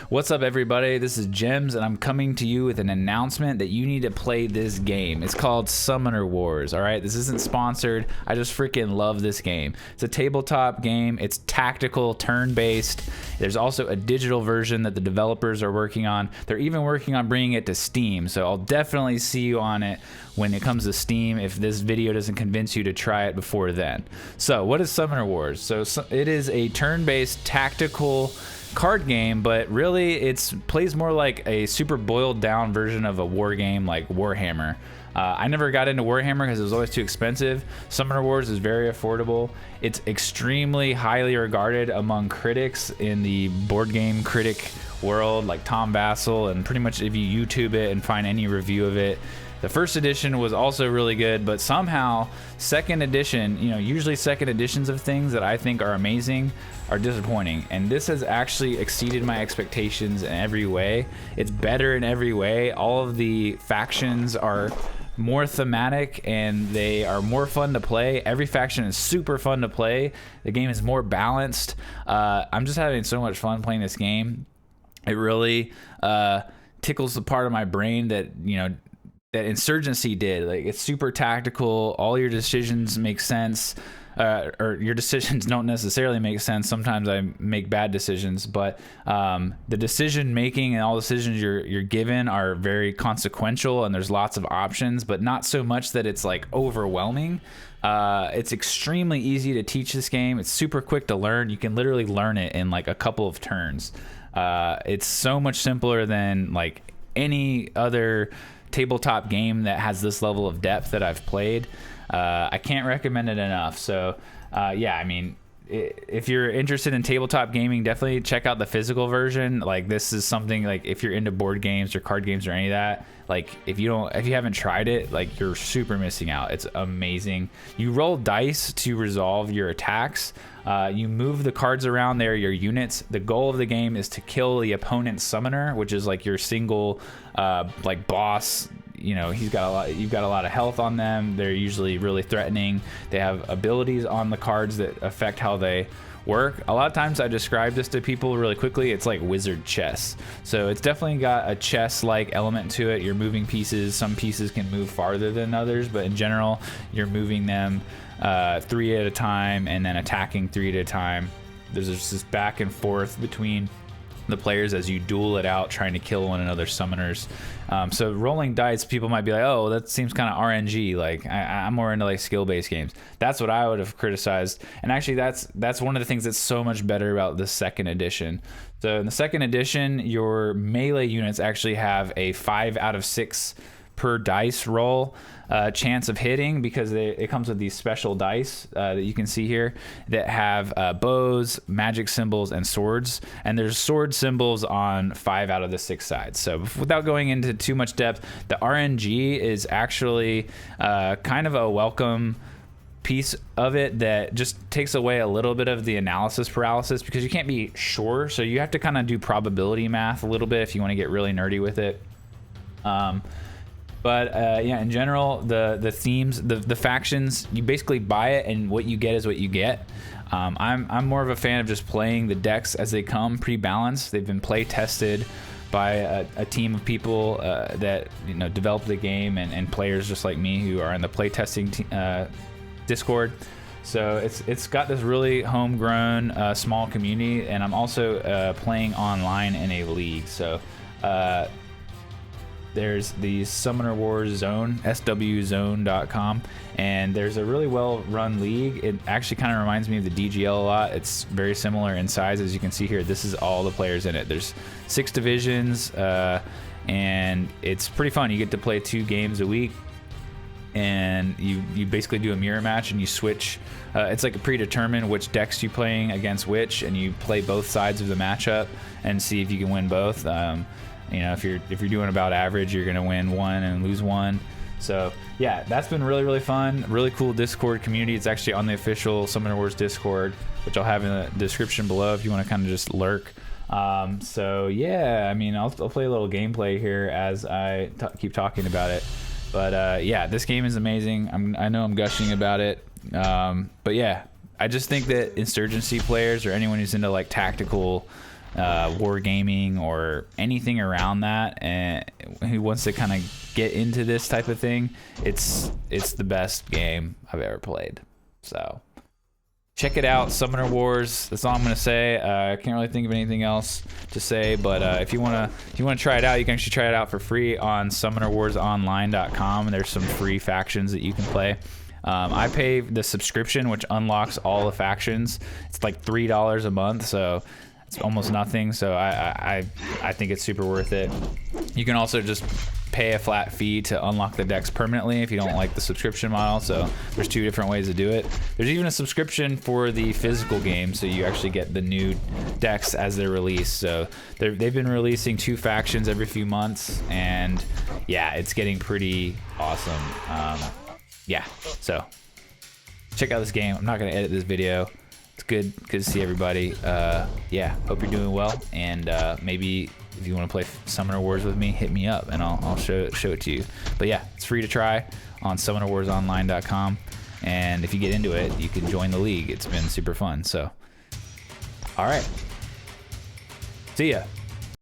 What's up, everybody? This is Gems, and I'm coming to you with an announcement that you need to play this game. It's called Summoner Wars, all right? This isn't sponsored. I just freaking love this game. It's a tabletop game. It's tactical, turn-based. There's also a digital version that the developers are working on. They're even working on bringing it to Steam, so I'll definitely see you on it when it comes to Steam if this video doesn't convince you to try it before then. So, what is Summoner Wars? So it is a turn-based tactical card game, but really it's plays more like a super boiled down version of a war game like Warhammer. I never got into Warhammer because it was always too expensive. Summoner Wars is very affordable. It's extremely highly regarded among critics in the board game critic world, like Tom Vassell, and pretty much if you YouTube it and find any review of it. The first edition was also really good, but somehow second edition, usually second editions of things that I think are amazing are disappointing. And this has actually exceeded my expectations in every way. It's better in every way. All of the factions are more thematic and they are more fun to play. Every faction is super fun to play. The game is more balanced. I'm just having so much fun playing this game. It really tickles the part of my brain that, that Insurgency did. Like, it's super tactical. All your decisions make sense, or your decisions don't necessarily make sense. Sometimes I make bad decisions, but the decision making and all decisions you're given are very consequential, and there's lots of options, but not so much that it's like overwhelming. It's extremely easy to teach this game. It's super quick to learn. You can literally learn it in like a couple of turns. It's so much simpler than like any other tabletop game that has this level of depth that I've played. I can't recommend it enough. So yeah, I mean, if you're interested in tabletop gaming, definitely check out the physical version. Like, this is something, like, if you're into board games or card games or any of that, like, if you haven't tried it, like, you're super missing out. It's amazing. You roll dice to resolve your attacks. You move the cards around there, your units. The goal of the game is to kill the opponent's summoner, which is like your single like boss. You've got a lot of health on them. They're usually really threatening. They have abilities on the cards that affect how they work. A lot of times I describe this to people really quickly. It's like wizard chess. So it's definitely got a chess-like element to it. You're moving pieces. Some pieces can move farther than others, but in general, you're moving them 3 at a time and then attacking 3 at a time. There's just this back and forth between the players as you duel it out, trying to kill one another's summoners. So rolling dice, people might be like, oh, that seems kind of RNG. Like, I'm more into like skill-based games. That's what I would have criticized. And actually, that's one of the things that's so much better about the second edition. So in the second edition, your melee units actually have a 5 out of 6 per dice roll chance of hitting, because it comes with these special dice that you can see here that have bows, magic symbols, and swords. And there's sword symbols on 5 out of the 6 sides. So without going into too much depth, the RNG is actually kind of a welcome piece of it that just takes away a little bit of the analysis paralysis, because you can't be sure. So you have to kind of do probability math a little bit if you want to get really nerdy with it. But yeah, in general, the themes, the factions, you basically buy it, and what you get is what you get. I'm more of a fan of just playing the decks as they come, pre-balanced. They've been play tested by a team of people that develop the game, and players just like me who are in the play testing Discord. So it's got this really homegrown small community, and I'm also playing online in a league. So there's the Summoner Wars Zone, swzone.com, and there's a really well-run league. It actually kind of reminds me of the DGL a lot. It's very similar in size. As you can see here, this is all the players in it. There's 6 divisions, and it's pretty fun. You get to play 2 games a week, and you basically do a mirror match, and you switch. It's like a predetermined which decks you're playing against which, and you play both sides of the matchup and see if you can win both. If you're doing about average, you're gonna win one and lose one. So yeah, that's been really, really fun. Really cool Discord community. It's actually on the official Summoner Wars Discord, which I'll have in the description below if you want to kind of just lurk. So yeah, I mean, I'll play a little gameplay here as I keep talking about it. But yeah, this game is amazing. I know I'm gushing about it, but yeah, I just think that Insurgency players or anyone who's into like tactical wargaming or anything around that, and who wants to kind of get into this type of thing, it's the best game I've ever played. So check it out, Summoner Wars. That's all I'm gonna say. I can't really think of anything else to say, but if you wanna try it out, you can actually try it out for free on summonerwarsonline.com. There's some free factions that you can play. I pay the subscription, which unlocks all the factions. It's like $3 a month, so it's almost nothing. So I think it's super worth it. You can also just pay a flat fee to unlock the decks permanently if you don't like the subscription model. So there's 2 different ways to do it. There's even a subscription for the physical game, so you actually get the new decks as they're released. So they've been releasing 2 factions every few months, and yeah, it's getting pretty awesome. Yeah, so check out this game. I'm not gonna edit this video. It's good to see everybody. Yeah, hope you're doing well, and maybe if you want to play Summoner Wars with me, hit me up and I'll show it to you. But yeah, it's free to try on summonerwarsonline.com, and if you get into it, you can join the league. It's been super fun. So all right, see ya.